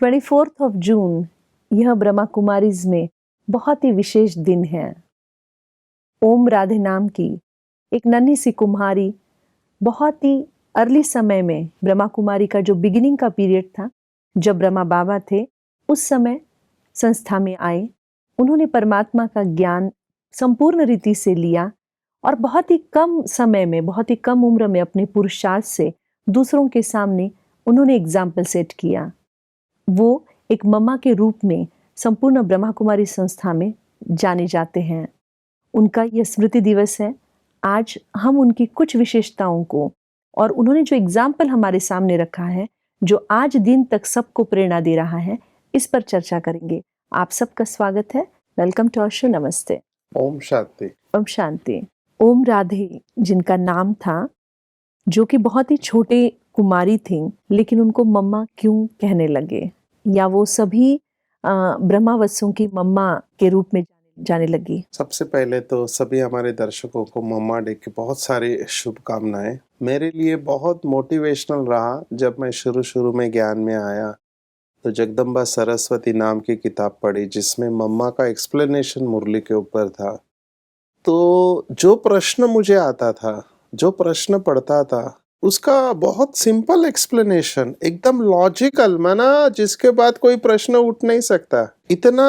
24 यह ब्रह्मा कुमारीज में बहुत ही विशेष दिन है। ओम राधे नाम की एक नन्ही सी कुम्हारी बहुत ही अर्ली समय में ब्रह्मा कुमारी का जो बिगिनिंग का पीरियड था, जब ब्रह्मा बाबा थे, उस समय संस्था में आए। उन्होंने परमात्मा का ज्ञान संपूर्ण रीति से लिया और बहुत ही कम समय में, बहुत ही कम उम्र में अपने पुरुषार्थ से दूसरों के सामने उन्होंने एग्जाम्पल सेट किया। वो एक मम्मा के रूप में संपूर्ण ब्रह्मा कुमारी संस्था में जाने जाते हैं। उनका यह स्मृति दिवस है। आज हम उनकी कुछ विशेषताओं को और उन्होंने जो एग्जाम्पल हमारे सामने रखा है, जो आज दिन तक सबको प्रेरणा दे रहा है, इस पर चर्चा करेंगे। आप सबका स्वागत है। Welcome to our show. नमस्ते। ओम शांति। ओम शांति। ओम राधे जिनका नाम था, जो कि बहुत ही छोटे कुमारी थी, लेकिन उनको मम्मा क्यों कहने लगे, या वो सभी ब्रह्मावत्सों की मम्मा के रूप में जाने लगी? सबसे पहले तो सभी हमारे दर्शकों को मम्मा डे की बहुत सारी शुभकामनाएं। मेरे लिए बहुत मोटिवेशनल रहा जब मैं शुरू में ज्ञान में आया तो जगदम्बा सरस्वती नाम की किताब पढ़ी, जिसमें मम्मा का एक्सप्लेनेशन मुरली के ऊपर था। तो जो प्रश्न मुझे आता था, जो प्रश्न पढ़ता था, उसका बहुत सिंपल एक्सप्लेनेशन, एकदम लॉजिकल, माना जिसके बाद कोई प्रश्न उठ नहीं सकता, इतना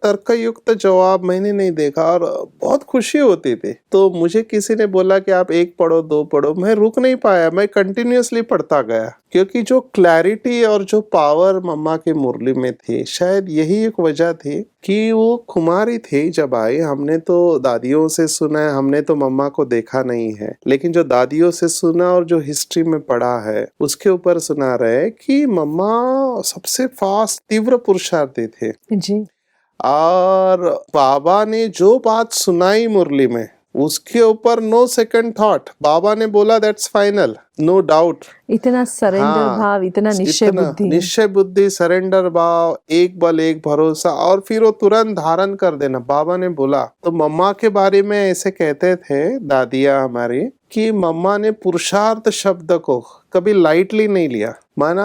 तर्कयुक्त जवाब मैंने नहीं देखा और बहुत खुशी होती थी। तो मुझे किसी ने बोला कि आप एक पढ़ो, दो पढ़ो, मैं रुक नहीं पाया, मैं कंटिन्यूअसली पढ़ता गया, क्योंकि जो क्लैरिटी और जो पावर मम्मा की मुरली में थी, शायद यही एक वजह थी कि वो कुमारी थी जब आई। हमने तो दादियों से सुना है, हमने तो मम्मा को देखा नहीं है, लेकिन जो दादियों से सुना और जो हिस्ट्री में पढ़ा है उसके ऊपर सुना रहे कि मम्मा सबसे फास्ट तीव्र पुरुषार्थी थे जी। और बाबा ने जो बात सुनाई मुरली में, उसके ऊपर नो सेकंड थॉट, बाबा ने बोला दैट्स फाइनल, नो डाउट। इतना सरेंडर भाव, इतना निश्चय बुद्धि, सरेंडर भाव, एक बल एक भरोसा, और फिर वो तुरंत धारण कर देना। बाबा ने बोला तो मम्मा के बारे में ऐसे कहते थे दादिया हमारी कि मम्मा ने पुरुषार्थ शब्द को कभी लाइटली नहीं लिया। माना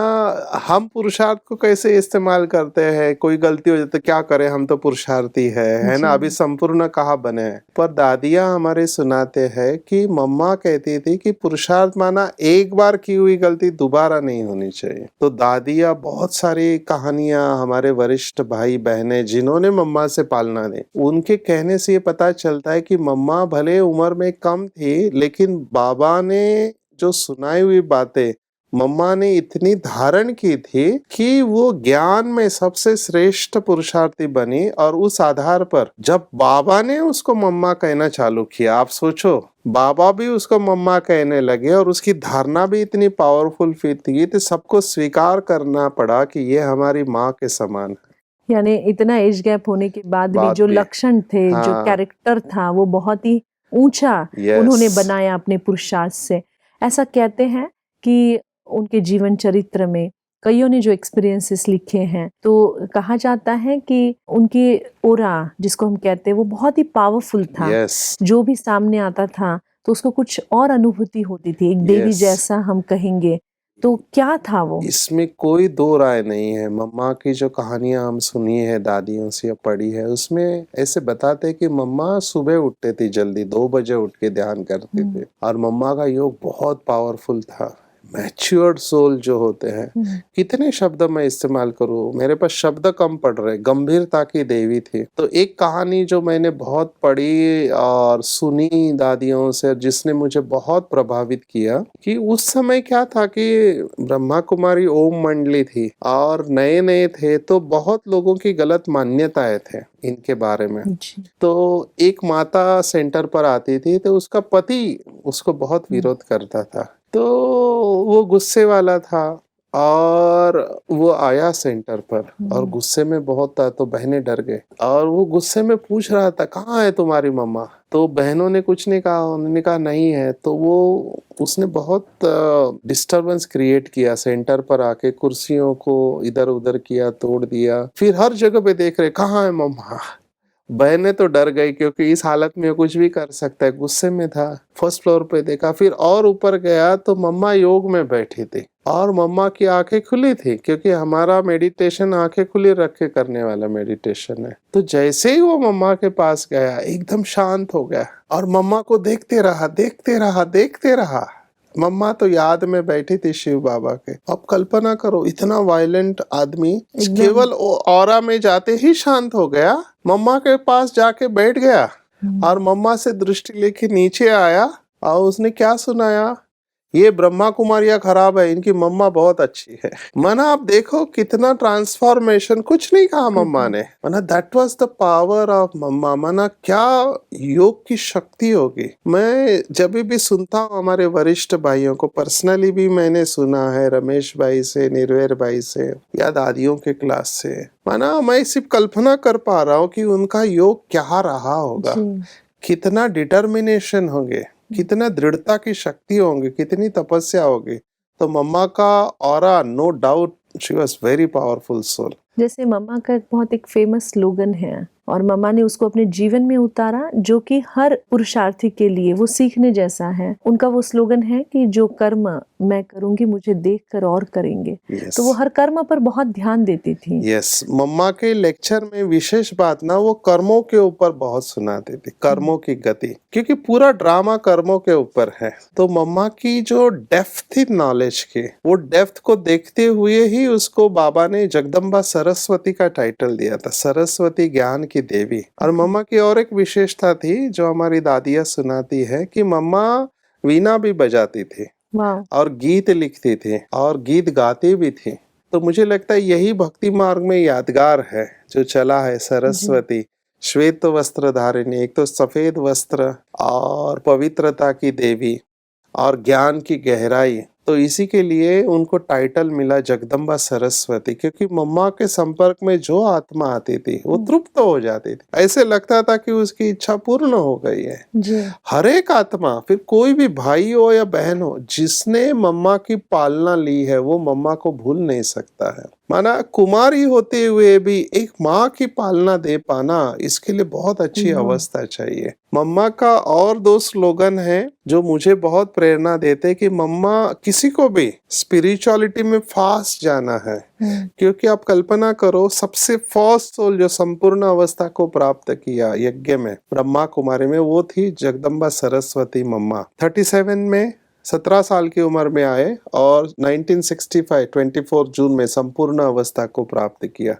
हम पुरुषार्थ को कैसे इस्तेमाल करते हैं, कोई गलती हो जाती क्या करें, हम तो पुरुषार्थी है ना, अभी संपूर्ण कहाँ बने हैं। पर दादिया हमारे सुनाते हैं कि मम्मा कहती थी कि पुरुषार्थ माना एक बार की हुई गलती दोबारा नहीं होनी चाहिए। तो दादिया बहुत सारी कहानियां, हमारे वरिष्ठ भाई बहनें जिन्होंने मम्मा से पालना दी, उनके कहने से ये पता चलता है कि मम्मा भले उम्र में कम थी, लेकिन बाबा ने जो सुनाई हुई बातें मम्मा ने इतनी धारण की थी कि वो ज्ञान में सबसे श्रेष्ठ पुरुषार्थी बनी। और उस आधार पर जब बाबा ने उसको मम्मा कहना चालू किया, आप सोचो, बाबा भी उसको मम्मा कहने लगे और उसकी धारणा भी इतनी पावरफुल थी तो सबको स्वीकार करना पड़ा कि ये हमारी माँ के समान है। यानी इतना एज गैप होने के बाद भी जो लक्षण थे, जो कैरेक्टर था, वो बहुत ही ऊंचा उन्होंने बनाया अपने पुरुषार्थ से। ऐसा कहते हैं कि उनके जीवन चरित्र में कईयों ने जो एक्सपीरियंसेस लिखे हैं, तो कहा जाता है कि उनकी ओरा, जिसको हम कहते हैं, वो बहुत ही पावरफुल था। जो भी सामने आता था तो उसको कुछ और अनुभूति होती थी, एक देवी जैसा हम कहेंगे। तो क्या था वो? इसमें कोई दो राय नहीं है। मम्मा की जो कहानियां हम सुनी है, दादियों से या पढ़ी है, उसमें ऐसे बताते कि मम्मा सुबह उठते थे जल्दी, 2 बजे उठ के ध्यान करते थे, और मम्मा का योग बहुत पावरफुल था। मैच्योर्ड सोल जो होते हैं, कितने शब्द मैं इस्तेमाल करूं, मेरे पास शब्द कम पड़ रहे, गंभीरता की देवी थी। तो एक कहानी जो मैंने बहुत पढ़ी और सुनी दादियों से, जिसने मुझे बहुत प्रभावित किया, कि उस समय क्या था कि ब्रह्मा कुमारी ओम मंडली थी और नए नए थे, तो बहुत लोगों की गलत मान्यताएं थे इनके बारे में। तो एक माता सेंटर पर आती थी, तो उसका पति उसको बहुत विरोध करता था, तो वो गुस्से वाला था और वो आया सेंटर पर और गुस्से में बहुत था। तो बहनें डर गए और वो गुस्से में पूछ रहा था, कहाँ है तुम्हारी मम्मा? तो बहनों ने कुछ नहीं कहा, उन्होंने कहा नहीं है। तो वो उसने बहुत डिस्टरबेंस क्रिएट किया, सेंटर पर आके कुर्सियों को इधर उधर किया, तोड़ दिया, फिर हर जगह पे देख रहे कहाँ है मम्मा। बहनें तो डर गई क्योंकि इस हालत में वो कुछ भी कर सकता है, गुस्से में था। फर्स्ट फ्लोर पे देखा, फिर और ऊपर गया तो मम्मा योग में बैठी थी और मम्मा की आंखें खुली थी, क्योंकि हमारा मेडिटेशन आंखें खुली रख के करने वाला मेडिटेशन है। तो जैसे ही वो मम्मा के पास गया एकदम शांत हो गया और मम्मा को देखते रहा देखते रहा देखते रहा। मम्मा तो याद में बैठी थी शिव बाबा के। अब कल्पना करो, इतना वायलेंट आदमी एकदम। केवल ऑरा में जाते ही शांत हो गया, मम्मा के पास जाके बैठ गया और मम्मा से दृष्टि लेके नीचे आया और उसने क्या सुनाया, ये ब्रह्मा कुमारियां खराब है, इनकी मम्मा बहुत अच्छी है। माना आप देखो कितना ट्रांसफॉर्मेशन, कुछ नहीं कहा मम्मा ने, माना that was the power of mamma. माना क्या योग की शक्ति होगी। मैं जब भी सुनता हूँ हमारे वरिष्ठ भाइयों को, पर्सनली भी मैंने सुना है रमेश भाई से, निर्वैर भाई से या दादियों के क्लास से, माना मैं सिर्फ कल्पना कर पा रहा हूँ कि उनका योग क्या रहा होगा, कितना डिटर्मिनेशन होंगे, कितना दृढ़ता की शक्ति होंगी, कितनी तपस्या होगी। तो मम्मा का aura, no doubt she was very powerful soul. जैसे मम्मा का बहुत एक फेमस स्लोगन है और मम्मा ने उसको अपने जीवन में उतारा, जो कि हर पुरुषार्थी के लिए वो सीखने जैसा है। उनका वो स्लोगन है कि जो कर्म मैं करूंगी मुझे देखकर और करेंगे। Yes. तो वो हर कर्म पर बहुत ध्यान देती थी। यस, मम्मा के लेक्चर में विशेष बात ना, वो कर्मों के ऊपर बहुत सुनाते थे, कर्मों की गति, क्योंकि पूरा ड्रामा कर्मों के ऊपर है। तो मम्मा की जो डेप्थ थी नॉलेज की, वो डेप्थ को देखते हुए ही उसको बाबा ने जगदम्बा सरस्वती का टाइटल दिया था, सरस्वती ज्ञान की देवी। और मम्मा की और एक विशेषता थी जो हमारी दादियाँ सुनाती है कि मम्मा वीणा भी बजाती थी और गीत लिखती थी और गीत गाती भी थी। तो मुझे लगता है यही भक्ति मार्ग में यादगार है जो चला है। सरस्वती श्वेत वस्त्र धारिणी, एक तो सफेद वस्त्र और पवित्रता की देवी और ज्ञान की गहराई, तो इसी के लिए उनको टाइटल मिला जगदम्बा सरस्वती, क्योंकि मम्मा के संपर्क में जो आत्मा आती थी वो तृप्त हो जाती थी, ऐसे लगता था कि उसकी इच्छा पूर्ण हो गई है जी। हर एक आत्मा, फिर कोई भी भाई हो या बहन हो, जिसने मम्मा की पालना ली है वो मम्मा को भूल नहीं सकता है। माना कुमारी होते हुए भी एक माँ की पालना दे पाना, इसके लिए बहुत अच्छी अवस्था चाहिए। मम्मा का और दो स्लोगन है जो मुझे बहुत प्रेरणा देते कि मम्मा किसी को भी स्पिरिचुअलिटी में फास्ट जाना है, क्योंकि आप कल्पना करो सबसे फर्स्ट सोल जो संपूर्ण अवस्था को प्राप्त किया यज्ञ में ब्रह्मा कुमारी में, वो थी जगदम्बा सरस्वती मम्मा। 37 में 17 साल की उम्र में आए और 1965 24 जून में संपूर्ण अवस्था को प्राप्त किया।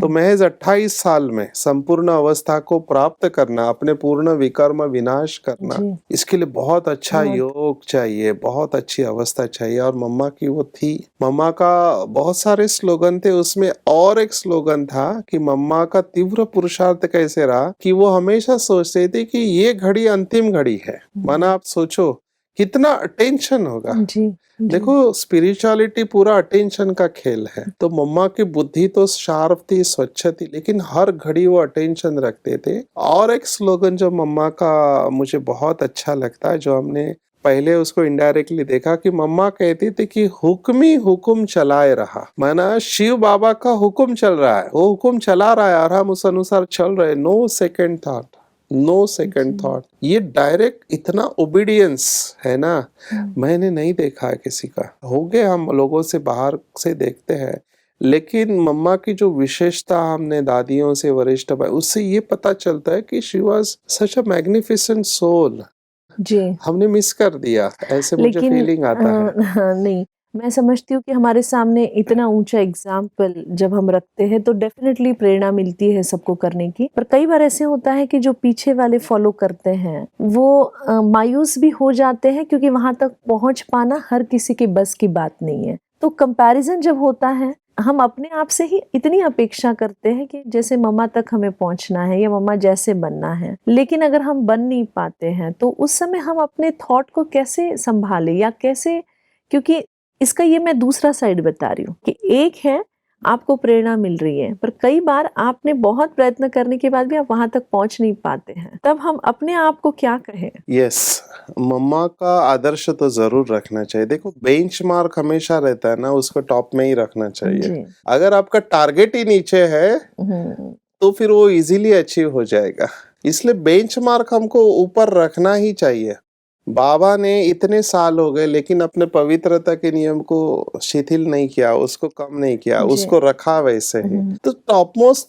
तो महज 28 साल में संपूर्ण अवस्था को प्राप्त करना, अपने पूर्ण विकर्म विनाश करना, इसके लिए बहुत अच्छा योग चाहिए, बहुत अच्छी अवस्था चाहिए। और मम्मा की वो थी। मम्मा का बहुत सारे स्लोगन थे, उसमें और एक स्लोगन था कि मम्मा का तीव्र पुरुषार्थ कैसे रहा कि वो हमेशा सोचते थे कि ये घड़ी अंतिम घड़ी है। माना आप सोचो कितना अटेंशन होगा। जी। देखो स्पिरिचुअलिटी पूरा अटेंशन का खेल है। तो मम्मा की बुद्धि तो शार्प थी, स्वच्छ थी, लेकिन हर घड़ी वो अटेंशन रखते थे। और एक स्लोगन जो मम्मा का मुझे बहुत अच्छा लगता है, जो हमने पहले उसको इनडायरेक्टली देखा, कि मम्मा कहती थी कि हुक्म ही हुक्म चलाए रहा। माना शिव बाबा का हुक्म चल रहा है, वो हुक्म चला रहा है और हम उस अनुसार चल रहे, no second thought, no second thought. ये डायरेक्ट इतना ओबीडियंस है ना, मैंने नहीं देखा है किसी का। हो गए हम लोगों से बाहर से देखते हैं, लेकिन मम्मा की जो विशेषता हमने दादियों से, वरिष्ठ भाई, उससे ये पता चलता है कि she was such a magnificent soul. जी। हमने मिस कर दिया, ऐसे मुझे फीलिंग आता है। नहीं, मैं समझती हूँ कि हमारे सामने इतना ऊंचा एग्जाम्पल जब हम रखते हैं तो डेफिनेटली प्रेरणा मिलती है सबको करने की। पर कई बार ऐसे होता है कि जो पीछे वाले फॉलो करते हैं वो मायूस भी हो जाते हैं, क्योंकि वहां तक पहुंच पाना हर किसी के बस की बात नहीं है। तो कंपैरिजन जब होता है, हम अपने आप से ही इतनी अपेक्षा करते हैं कि जैसे मम्मा तक हमें पहुंचना है या मम्मा जैसे बनना है, लेकिन अगर हम बन नहीं पाते हैं तो उस समय हम अपने थॉट को कैसे संभालें या कैसे, क्योंकि इसका ये मैं दूसरा साइड बता रही हूँ कि एक है आपको प्रेरणा मिल रही है, पर कई बार आपने बहुत प्रयत्न करने के बाद भी आप वहां तक पहुंच नहीं पाते हैं, तब हम अपने आप को क्या कहें? यस, मम्मा का आदर्श तो जरूर रखना चाहिए। देखो बेंचमार्क हमेशा रहता है ना, उसको टॉप में ही रखना चाहिए। अगर आपका टारगेट ही नीचे है तो फिर वो इजीली अचीव हो जाएगा। इसलिए बेंचमार्क हमको ऊपर रखना ही चाहिए। बाबा ने इतने साल हो गए लेकिन अपने पवित्रता के नियम को शिथिल नहीं किया, उसको कम नहीं किया, जी। उसको रखा वैसे ही। तो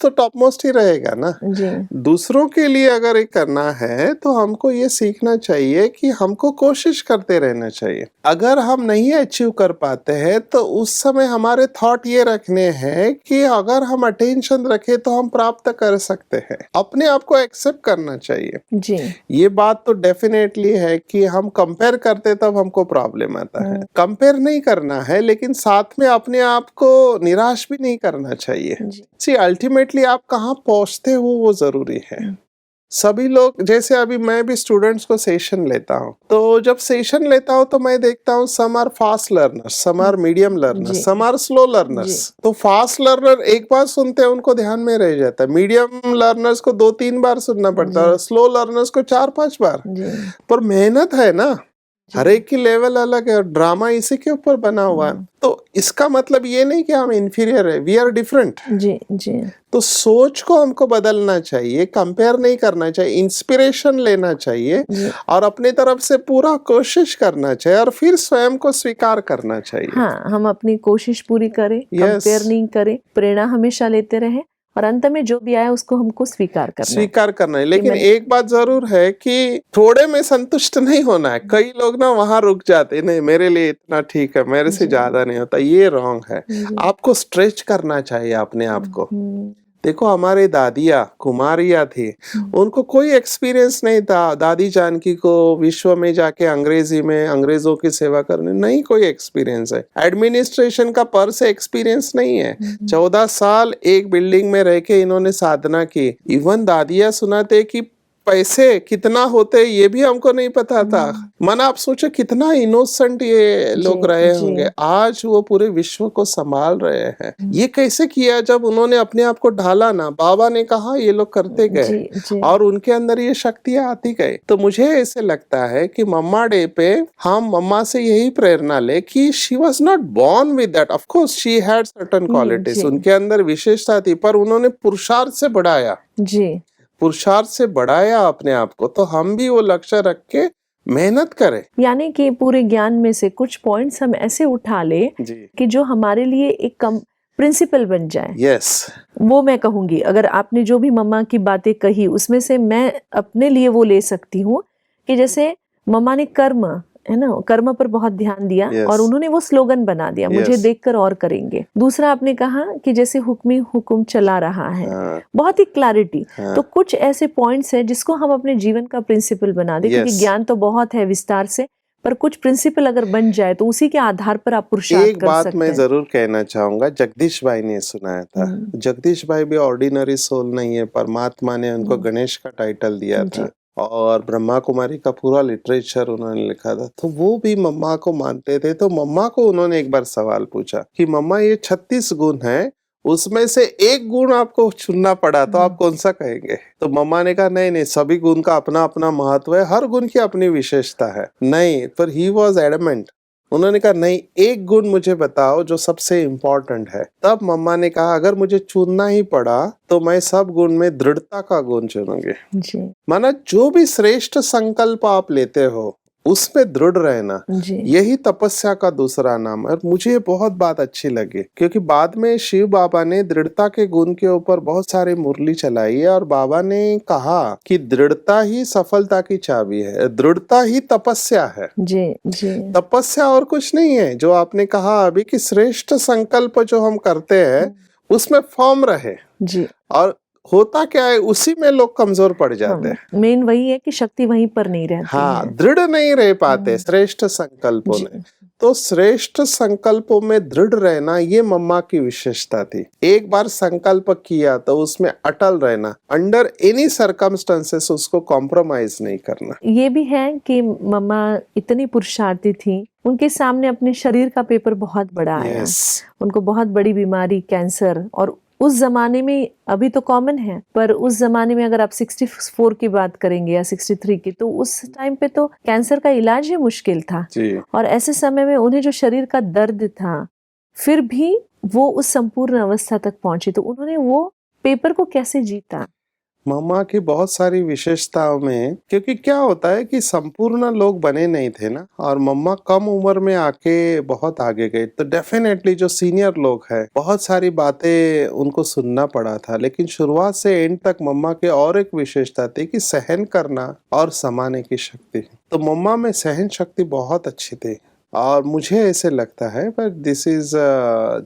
टॉप मोस्ट ही रहेगा ना। जी दूसरों के लिए अगर ये करना है तो हमको ये सीखना चाहिए कि हमको कोशिश करते रहना चाहिए। अगर हम नहीं अचीव कर पाते हैं तो उस समय हमारे थॉट ये रखने हैं कि अगर हम अटेंशन रखें तो हम प्राप्त कर सकते हैं। अपने आप को एक्सेप्ट करना चाहिए। जी ये बात तो डेफिनेटली है कि हम कंपेयर करते तब हमको प्रॉब्लम आता है। कंपेयर नहीं करना है लेकिन साथ में अपने आप को निराश भी नहीं करना चाहिए। जी सी अल्टीमेटली आप कहाँ पहुंचते हो वो जरूरी है। सभी लोग, जैसे अभी मैं भी स्टूडेंट्स को सेशन लेता हूँ, तो जब सेशन लेता हूँ तो मैं देखता हूँ some are fast learners, some are medium जी। Learners, some are slow learners. तो फास्ट लर्नर एक बार सुनते हैं उनको ध्यान में रह जाता है, मीडियम लर्नर्स को 2-3 बार सुनना पड़ता है, स्लो लर्नर्स को 4-5 बार। जी पर मेहनत है ना, जी। हर एक की लेवल अलग है और ड्रामा इसी के ऊपर बना हुआ है। तो इसका मतलब ये नहीं कि हम इंफीरियर है, वी आर डिफरेंट। जी जी तो सोच को हमको बदलना चाहिए, कंपेयर नहीं करना चाहिए, इंस्पिरेशन लेना चाहिए जी। और अपनी तरफ से पूरा कोशिश करना चाहिए और फिर स्वयं को स्वीकार करना चाहिए। हाँ, हम अपनी कोशिश पूरी करें, कंपेयर नहीं करें, प्रेरणा हमेशा लेते रहें और अंत में जो भी आए उसको हमको स्वीकार करना है। लेकिन एक बात जरूर है कि थोड़े में संतुष्ट नहीं होना है। कई लोग ना वहां रुक जाते, नहीं मेरे लिए इतना ठीक है, मेरे से ज्यादा नहीं होता, ये रॉन्ग है। आपको स्ट्रेच करना चाहिए अपने आप को। देखो हमारे दादिया कुमारिया थी, उनको कोई एक्सपीरियंस नहीं था। दादी जानकी को विश्व में जाके अंग्रेजी में अंग्रेजों की सेवा करने नहीं कोई एक्सपीरियंस है। एडमिनिस्ट्रेशन का पर से एक्सपीरियंस नहीं है। 14 साल एक बिल्डिंग में रह के इन्होंने साधना की। इवन दादिया सुनाते कि पैसे कितना होते ये भी हमको नहीं पता था। मन आप सोचे कितना इनोसेंट ये लोग रहे होंगे, आज वो पूरे विश्व को संभाल रहे हैं। ये कैसे किया? जब उन्होंने अपने आप को ढाला ना, बाबा ने कहा ये लोग करते गए और उनके अंदर ये शक्तियां आती गई। तो मुझे ऐसे लगता है कि मम्मा डे पे हम मम्मा से यही प्रेरणा ले कि she was not born with that, of course she had certain qualities, उनके अंदर विशेषता थी, पर उन्होंने पुरुषार्थ से बढ़ाया पुरुषार्थ से बढ़ाया अपने आप को। तो हम भी वो लक्ष्य रख के मेहनत करें। यानी कि पूरे ज्ञान में से कुछ पॉइंट्स हम ऐसे उठा ले कि जो हमारे लिए एक प्रिंसिपल बन जाए। यस, वो मैं कहूंगी, अगर आपने जो भी मम्मा की बातें कही उसमें से मैं अपने लिए वो ले सकती हूँ कि जैसे मम्मा ने कर्म, है ना, कर्म पर बहुत ध्यान दिया और उन्होंने वो स्लोगन बना दिया, मुझे देखकर और करेंगे। दूसरा आपने कहा कि जैसे हुक्मी हुकुम चला रहा है, बहुत ही क्लैरिटी। तो कुछ ऐसे पॉइंट्स हैं जिसको हम अपने जीवन का प्रिंसिपल बना दे, क्योंकि ज्ञान तो बहुत है विस्तार से, पर कुछ प्रिंसिपल अगर बन जाए तो उसी के आधार पर आप पुरुषार्थ कर सकते हैं। एक बात मैं जरूर कहना चाहूंगा, जगदीश भाई ने सुनाया था। जगदीश भाई भी ऑर्डिनरी सोल नहीं है, परमात्मा ने उनको गणेश का टाइटल दिया था और ब्रह्मा कुमारी का पूरा लिटरेचर उन्होंने लिखा था। तो वो भी मम्मा को मानते थे। तो मम्मा को उन्होंने एक बार सवाल पूछा कि मम्मा ये 36 गुण है, उसमें से एक गुण आपको चुनना पड़ा तो आप कौन सा कहेंगे? तो मम्मा ने कहा नहीं नहीं, सभी गुण का अपना अपना महत्व है, हर गुण की अपनी विशेषता है। नहीं, पर ही वॉज एडमेंट। उन्होंने कहा नहीं, एक गुण मुझे बताओ जो सबसे इम्पोर्टेंट है। तब मम्मा ने कहा अगर मुझे चुनना ही पड़ा तो मैं सब गुण में दृढ़ता का गुण चुनूंगी। माना जो भी श्रेष्ठ संकल्प आप लेते हो उसमें दृढ़ रहना, यही तपस्या का दूसरा नाम है। और मुझे बहुत बात अच्छी लगी क्योंकि बाद में शिव बाबा ने दृढ़ता के गुण के ऊपर बहुत सारी मुरली चलाई है और बाबा ने कहा कि दृढ़ता ही सफलता की चाबी है, दृढ़ता ही तपस्या है। तपस्या और कुछ नहीं है। जो आपने कहा अभी कि श्रेष्ठ संकल्प जो हम करते हैं उसमें फॉर्म रहे और होता क्या है उसी में लोग कमजोर पड़ जाते हैं। मेन वही है कि शक्ति वहीं पर नहीं रहती है। दृढ़ नहीं रह पाते श्रेष्ठ संकल्पों में। तो श्रेष्ठ संकल्पों में दृढ़ रहना ये मम्मा की विशेषता थी। एक बार संकल्प किया तो उसमें अटल रहना, अंडर एनी सर्कमस्टेंसेस उसको कॉम्प्रोमाइज नहीं करना। ये भी है कि मम्मा इतनी पुरुषार्थी थी, उनके सामने अपने शरीर का पेपर बहुत बड़ा आया। उनको बहुत बड़ी बीमारी कैंसर, और उस जमाने में, अभी तो कॉमन है, पर उस जमाने में अगर आप 64 की बात करेंगे या 63 की, तो उस टाइम पे तो कैंसर का इलाज ही मुश्किल था। और ऐसे समय में उन्हें जो शरीर का दर्द था, फिर भी वो उस संपूर्ण अवस्था तक पहुंची। तो उन्होंने वो पेपर को कैसे जीता? मम्मा की बहुत सारी विशेषताओं में, क्योंकि क्या होता है कि संपूर्ण लोग बने नहीं थे ना, और मम्मा कम उम्र में आके बहुत आगे गए, तो डेफिनेटली जो सीनियर लोग हैं बहुत सारी बातें उनको सुनना पड़ा था। लेकिन शुरुआत से एंड तक मम्मा के और एक विशेषता थी कि सहन करना और समाने की शक्ति। तो मम्मा में सहन शक्ति बहुत अच्छी थी, और मुझे ऐसे लगता है, पर दिस इज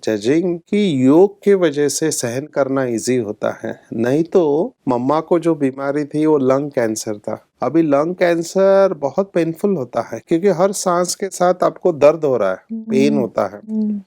जजिंग, कि योग के वजह से सहन करना इजी होता है। नहीं तो मम्मा को जो बीमारी थी वो लंग कैंसर था। अभी लंग कैंसर बहुत पेनफुल होता है, क्योंकि हर सांस के साथ आपको दर्द हो रहा है, पेन होता है।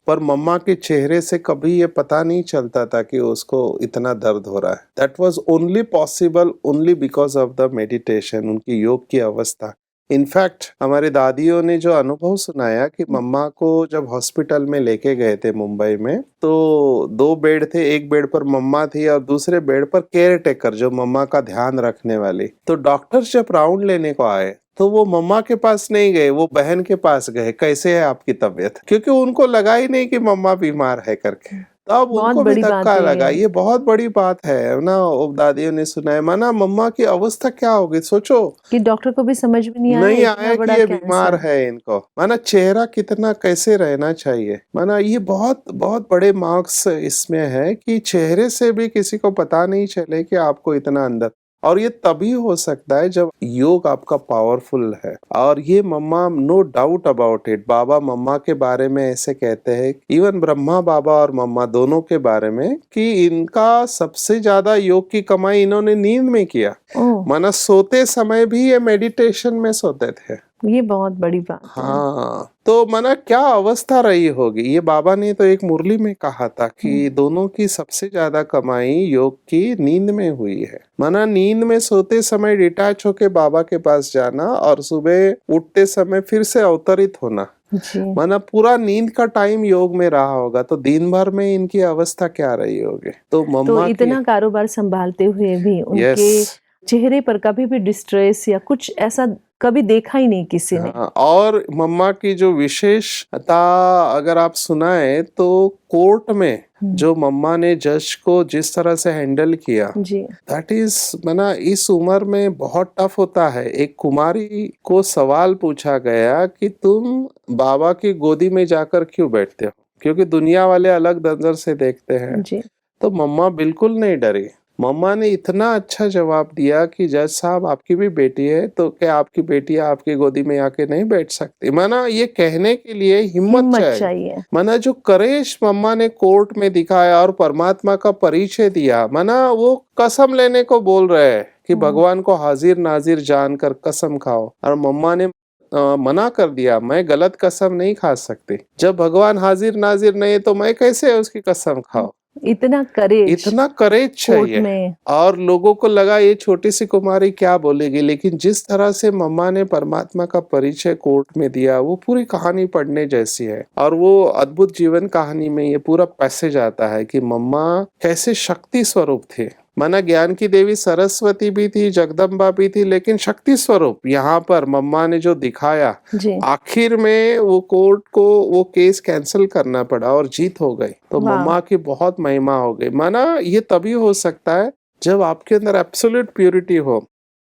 पर मम्मा के चेहरे से कभी ये पता नहीं चलता था कि उसको इतना दर्द हो रहा है। That was only possible only because of the meditation, उनकी योग की अवस्था। इनफैक्ट हमारी दादियों ने जो अनुभव सुनाया कि मम्मा को जब हॉस्पिटल में लेके गए थे मुंबई में, तो 2 बेड थे, एक बेड पर मम्मा थी और दूसरे बेड पर केयर टेकर, जो मम्मा का ध्यान रखने वाली। तो डॉक्टर्स जब राउंड लेने को आए तो वो मम्मा के पास नहीं गए, वो बहन के पास गए, कैसे है आपकी तबीयत, क्योंकि उनको लगा ही नहीं कि मम्मा बीमार है करके। तब बहुत उनको भी बड़ी बात धक्का है लगा, ये। ये बहुत बड़ी बात है ना। वो दादियों ने सुनाया, माना मम्मा की अवस्था क्या होगी, सोचो। कि डॉक्टर को भी समझ में नहीं आया नहीं इतना आया कि बड़ा ये बीमार कैंसर। है इनको, माना चेहरा कितना कैसे रहना चाहिए, माना ये बहुत बहुत बड़े मार्क्स इसमें है कि चेहरे से भी किसी को पता नहीं चले कि आपको इतना अंदर। और ये तभी हो सकता है जब योग आपका पावरफुल है। और ये मम्मा, नो डाउट अबाउट इट, बाबा मम्मा के बारे में ऐसे कहते हैं, इवन ब्रह्मा बाबा और मम्मा दोनों के बारे में, कि इनका सबसे ज्यादा योग की कमाई इन्होंने नींद में किया। ओह, माना सोते समय भी ये मेडिटेशन में सोते थे। ये बहुत बड़ी बात है। हाँ, तो माना क्या अवस्था रही होगी। ये बाबा ने तो एक मुरली में कहा था कि दोनों की सबसे ज्यादा कमाई योग की नींद में हुई है। माना नींद में सोते समय डिटैच होके बाबा के पास जाना और सुबह उठते समय फिर से अवतरित होना, जी। माना पूरा नींद का टाइम योग में रहा होगा, तो दिन भर में इनकी अवस्था क्या रही होगी। तो तो मम्मा की, इतना कारोबार संभालते हुए भी यस, उनके चेहरे पर कभी भी डिस्ट्रेस या कुछ ऐसा कभी देखा ही नहीं किसी ने। हाँ, और मम्मा की जो विशेषता अगर आप सुनाए, तो कोर्ट में जो मम्मा ने जज को जिस तरह से हैंडल किया, जी। दैट इज, माना इस उम्र में बहुत टफ होता है। एक कुमारी को सवाल पूछा गया कि तुम बाबा की गोदी में जाकर क्यों बैठते हो, क्योंकि दुनिया वाले अलग नजर से देखते हैं। जी। तो मम्मा बिल्कुल नहीं डरी। मम्मा ने इतना अच्छा जवाब दिया कि जज साहब, आपकी भी बेटी है, तो क्या आपकी बेटी आपकी गोदी में आके नहीं बैठ सकती। माना ये कहने के लिए हिम्मत हिम्मत चाहिए। चाहिए। माना जो करेज मम्मा ने कोर्ट में दिखाया और परमात्मा का परिचय दिया, माना वो कसम लेने को बोल रहे हैं कि भगवान को हाजिर नाजिर जानकर कसम खाओ, और मम्मा ने मना कर दिया, मैं गलत कसम नहीं खा सकती। जब भगवान हाजिर नाजिर नहीं तो मैं कैसे उसकी कसम खाऊं। इतना करेज इतना करेज कोर्ट चाहिए। में। और लोगों को लगा ये छोटी सी कुमारी क्या बोलेगी, लेकिन जिस तरह से मम्मा ने परमात्मा का परिचय कोर्ट में दिया, वो पूरी कहानी पढ़ने जैसी है। और वो अद्भुत जीवन कहानी में ये पूरा पैसेज आता है कि मम्मा कैसे शक्ति स्वरूप थे। माना ज्ञान की देवी सरस्वती भी थी, जगदम्बा भी थी, लेकिन शक्ति स्वरूप यहाँ पर मम्मा ने जो दिखाया, जी। आखिर में वो कोर्ट को वो केस कैंसिल करना पड़ा और जीत हो गई। तो वाह। मम्मा की बहुत महिमा हो गई। माना ये तभी हो सकता है जब आपके अंदर एब्सोल्यूट प्योरिटी हो,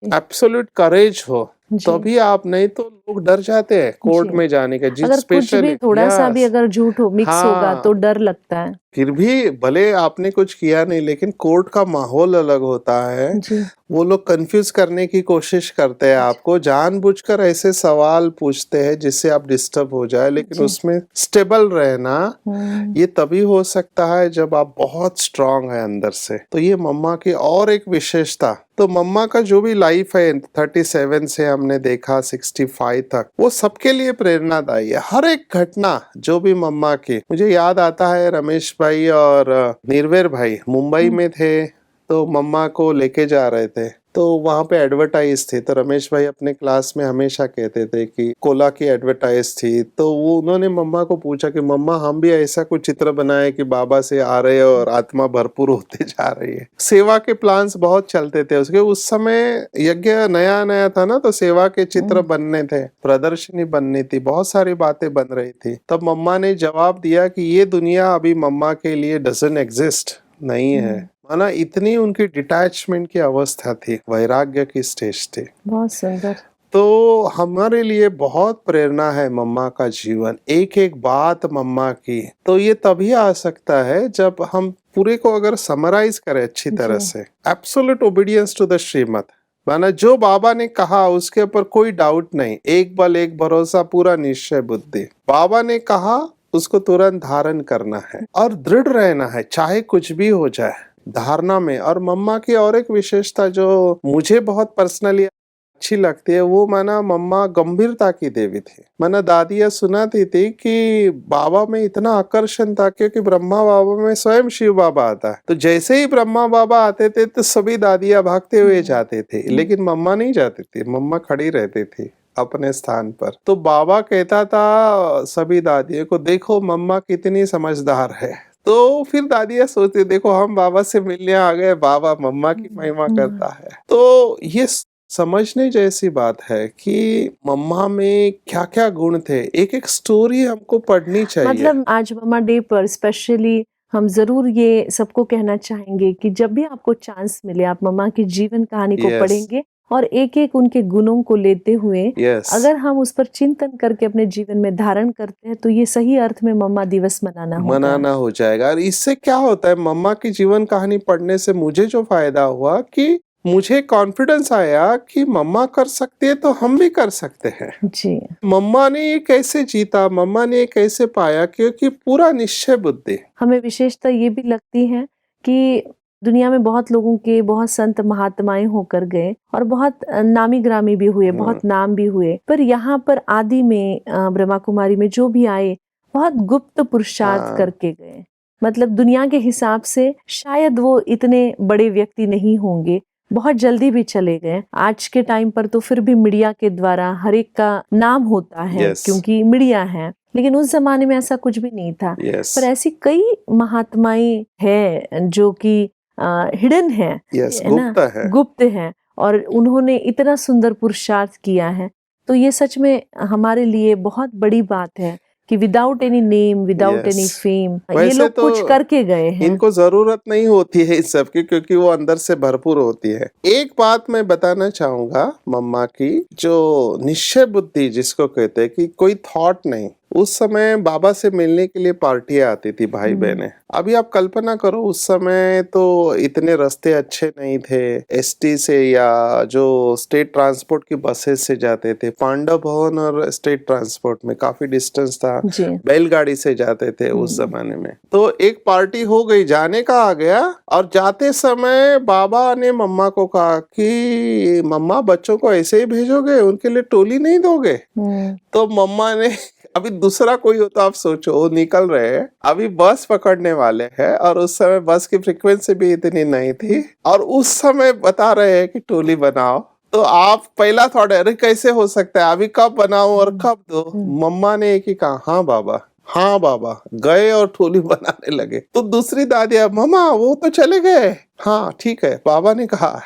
एब्सोल्यूट करेज हो, जी। तभी आप, नहीं तो लोग डर जाते हैं कोर्ट जी। में जाने के, जिस अगर कुछ भी स्पेशली, थोड़ा सा भी यस, अगर झूठ हो मिक्स होगा तो हाँ, डर लगता है। फिर भी भले आपने कुछ किया नहीं, लेकिन कोर्ट का माहौल अलग होता है। जी। वो लोग कंफ्यूज करने की कोशिश करते हैं आपको, जानबूझकर ऐसे सवाल पूछते हैं जिससे आप डिस्टर्ब हो जाए, लेकिन जी। उसमें स्टेबल रहना, हम्म। ये तभी हो सकता है जब आप बहुत स्ट्रांग है अंदर से। तो ये मम्मा की और एक विशेषता। तो मम्मा का जो भी लाइफ है 37 से हमने देखा 65 तक, वो सबके लिए प्रेरणादायी है। हर एक घटना जो भी मम्मा की, मुझे याद आता है रमेश भाई और निर्वेर भाई मुंबई में थे, तो मम्मा को लेके जा रहे थे, तो वहां पे एडवर्टाइज थी, तो रमेश भाई अपने क्लास में हमेशा कहते थे कि कोला की एडवर्टाइज थी। तो वो उन्होंने मम्मा को पूछा कि मम्मा, हम भी ऐसा कुछ चित्र बनाए कि बाबा से आ रहे हैं और आत्मा भरपूर होते जा रही है। सेवा के प्लान्स बहुत चलते थे उसके, उस समय यज्ञ नया नया था ना, तो सेवा के चित्र बनने थे, प्रदर्शनी बननी थी, बहुत सारी बातें बन रही थी। तब मम्मा ने जवाब दिया कि ये दुनिया अभी मम्मा के लिए डजंट एग्जिस्ट, नहीं है। माना इतनी उनकी डिटैचमेंट की अवस्था थी, वैराग्य की स्टेज थी। बहुत सुंदर। तो हमारे लिए बहुत प्रेरणा है मम्मा का जीवन, एक एक बात मम्मा की। तो ये तभी आ सकता है जब हम पूरे को अगर समराइज करें अच्छी तरह जी। से। एब्सोल्यूट ओबीडियंस टू द श्रीमत, माना जो बाबा ने कहा उसके ऊपर कोई डाउट नहीं, एक बल एक भरोसा पूरा निश्चय बुद्धि। बाबा ने कहा उसको तुरंत धारण करना है और दृढ़ रहना है, चाहे कुछ भी हो जाए धारणा में। और मम्मा की और एक विशेषता जो मुझे बहुत पर्सनली अच्छी लगती है, वो माना मम्मा गंभीरता की देवी थी। माना दादियाँ सुनाती थी कि बाबा में इतना आकर्षण था क्योंकि ब्रह्मा बाबा में स्वयं शिव बाबा आता है। तो जैसे ही ब्रह्मा बाबा आते थे तो सभी दादियाँ भागते हुए जाते थे, लेकिन मम्मा नहीं जाती थी, मम्मा खड़ी रहती थी अपने स्थान पर। तो बाबा कहता था सभी दादियों को, देखो मम्मा कितनी समझदार है। तो फिर दादियाँ सोचती, देखो हम बाबा से मिलने आ गए, बाबा मम्मा की महिमा करता है। तो ये समझने जैसी बात है कि मम्मा में क्या क्या गुण थे, एक एक स्टोरी हमको पढ़नी चाहिए। मतलब आज मम्मा डे पर स्पेशली हम जरूर ये सबको कहना चाहेंगे कि जब भी आपको चांस मिले आप मम्मा की जीवन कहानी को Yes. पढ़ेंगे और एक एक उनके गुणों को लेते हुए यस, अगर हम उस पर चिंतन करके अपने जीवन में धारण करते हैं तो ये सही अर्थ में मम्मा दिवस मनाना होगा। मनाना हो जाएगा। और इससे क्या होता है, मम्मा की जीवन कहानी पढ़ने से मुझे जो फायदा हुआ कि मुझे कॉन्फिडेंस आया कि मम्मा कर सकती है तो हम भी कर सकते हैं। जी। मम्मा ने ये कैसे जीता, मम्मा ने ये कैसे पाया, क्योंकि पूरा निश्चय बुद्धि। हमें विशेषता ये भी लगती है कि दुनिया में बहुत लोगों के बहुत संत महात्माएं होकर गए और बहुत नामी ग्रामी भी हुए, बहुत नाम भी हुए, पर यहाँ पर आदि में ब्रह्मा कुमारी में जो भी आए बहुत गुप्त पुरुषार्थ हाँ। करके गए। मतलब दुनिया के हिसाब से शायद वो इतने बड़े व्यक्ति नहीं होंगे, बहुत जल्दी भी चले गए। आज के टाइम पर तो फिर भी मीडिया के द्वारा हर एक का नाम होता है Yes. क्योंकि मीडिया है, लेकिन उस जमाने में ऐसा कुछ भी नहीं था। यस, पर ऐसी कई महात्माएं हैं जो कि हिडन है, यस, है ना, गुप्त है। गुप्त है, और उन्होंने इतना सुंदर पुरुषार्थ किया है। तो ये सच में हमारे लिए बहुत बड़ी बात है कि without any name, without any Yes. Fame ये वैसे लोग तो कुछ करके गए हैं। इनको जरूरत नहीं होती है इस सब की, क्योंकि वो अंदर से भरपूर होती है। एक बात मैं बताना चाहूंगा मम्मा की, जो निश्चय बुद्धि जिसको कहते हैं कि कोई थॉट नहीं। उस समय बाबा से मिलने के लिए पार्टियां आती थी, भाई बहनें। अभी आप कल्पना करो, उस समय तो इतने रास्ते अच्छे नहीं थे, एसटी से या जो स्टेट ट्रांसपोर्ट की बसेस से जाते थे। पांडव भवन और स्टेट ट्रांसपोर्ट में काफी डिस्टेंस था, जी। बैलगाड़ी से जाते थे उस जमाने में। तो एक पार्टी हो गई, जाने का आ गया, और जाते समय बाबा ने मम्मा को कहा कि मम्मा बच्चों को ऐसे ही भेजोगे, उनके लिए टोली नहीं दोगे? तो मम्मा ने, अभी दूसरा कोई हो तो आप सोचो, वो निकल रहे हैं, अभी बस पकड़ने वाले हैं, और उस समय बस की फ्रीक्वेंसी भी इतनी नहीं थी, और उस समय बता रहे हैं कि टोली बनाओ। तो आप पहला थॉट, अरे कैसे हो सकता है, अभी कब बनाऊं और कब दो? मम्मा ने एक ही कहा, हाँ बाबा, हाँ बाबा। गए और टोली बनाने लगे। तो दूसरी दादिया, मम्मा वो तो चले गए। हाँ ठीक है, बाबा ने कहा।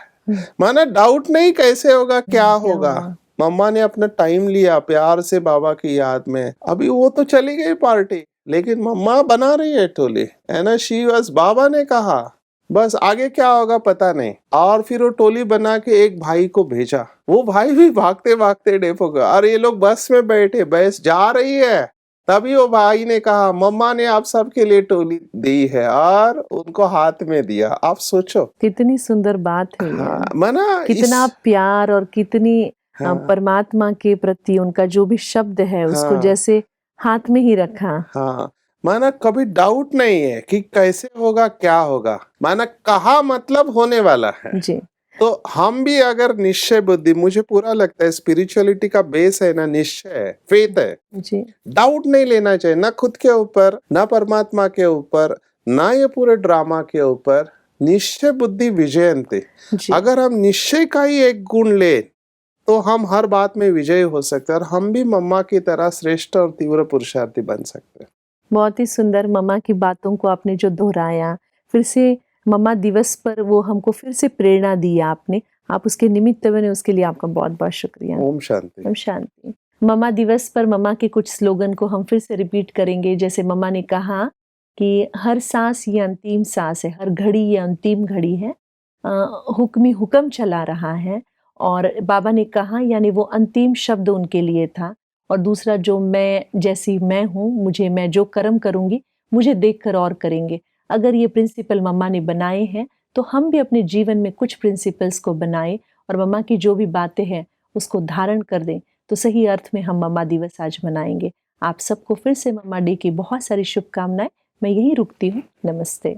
माना डाउट नहीं, कैसे होगा, क्या होगा। मम्मा ने अपना टाइम लिया प्यार से बाबा की याद में। अभी वो तो चली गई पार्टी, लेकिन मम्मा बना रही है टोली, है ना। शी वाज, बाबा ने कहा, बस आगे क्या होगा पता नहीं। और फिर वो टोली बना के एक भाई को भेजा, वो भाई भी भागते भागते डेपो गया, और ये लोग बस में बैठे, बस जा रही है। तभी वो भाई ने कहा, मम्मा ने आप सबके लिए टोली दी है, और उनको हाथ में दिया। आप सोचो कितनी सुंदर बात है ये। हाँ, माना कितना प्यार और कितनी हाँ, परमात्मा के प्रति उनका जो भी शब्द है उसको हाँ, जैसे हाथ में ही रखा। हाँ, माना कभी डाउट नहीं है कि कैसे होगा, क्या होगा। माना कहा मतलब होने वाला है। जी। तो हम भी अगर निश्चय बुद्धि, मुझे पूरा लगता है स्पिरिचुअलिटी का बेस है ना निश्चय, फेथ है। जी। डाउट नहीं लेना चाहिए, ना खुद के ऊपर, ना परमात्मा के ऊपर, ना ये पूरे ड्रामा के ऊपर। निश्चय बुद्धि विजयंती। जी। अगर हम निश्चय का ही एक गुण ले तो हम हर बात में विजयी हो सकते हैं, और हम भी मम्मा की तरह श्रेष्ठ और तीव्र पुरुषार्थी बन सकते हैं। बहुत ही सुंदर मम्मा की बातों को आपने जो दोहराया, फिर से मम्मा दिवस पर वो हमको फिर से प्रेरणा दी आपने, आप उसके निमित्त बने, उसके लिए आपका बहुत बहुत शुक्रिया। ओम शांति। ओम शांति। मम्मा दिवस पर मम्मा के कुछ स्लोगन को हम फिर से रिपीट करेंगे। जैसे मम्मा ने कहा कि हर सांस ये अंतिम सांस है, हर घड़ी ये अंतिम घड़ी है। हुक्म ही हुक्म चला रहा है और बाबा ने कहा यानी वो अंतिम शब्द उनके लिए था। और दूसरा जो मैं जैसी मैं हूँ, मैं जो कर्म करूँगी, मुझे देखकर और करेंगे। अगर ये प्रिंसिपल मम्मा ने बनाए हैं, तो हम भी अपने जीवन में कुछ प्रिंसिपल्स को बनाएँ और मम्मा की जो भी बातें हैं, उसको धारण कर दें, तो सही अर्थ में हम मम्मा दिवस आज मनाएँगे। आप सबको फिर से मम्मा डे की बहुत सारी शुभकामनाएँ। मैं यहीं रुकती हूँ। नमस्ते।